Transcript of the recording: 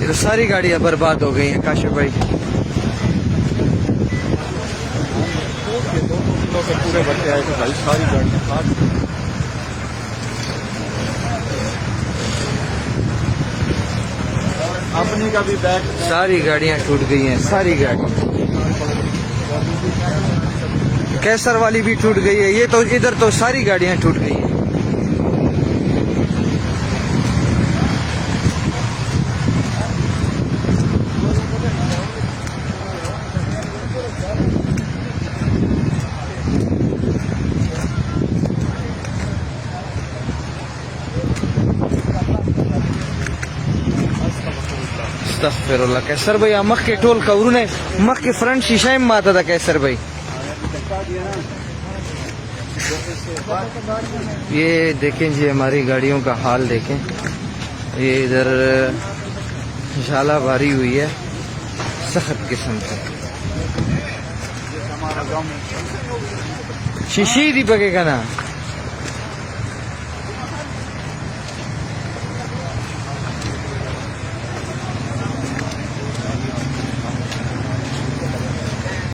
ये तो सारी गाड़ियां बर्बाद हो गई हैं काशिफ भाई। पूरे बच्चे आए थे भाई, सारी गाड़ियां अपनी का भी बैग, सारी गाड़ियां टूट गई हैं, सारी गाड़ियां। कैसर वाली भी टूट गई है। ये तो इधर तो सारी गाड़ियां टूट गई हैं। अस्तगफिरुल्लाह। कैसर भाई मख के टोल कवरू ने मख के फ्रंट शीशा में माता था कैसर भाई। ये देखें जी हमारी गाड़ियों का हाल देखें। ये इधर झाला भारी हुई है सख्त किस्म से। शीशी दी पकेगा ना।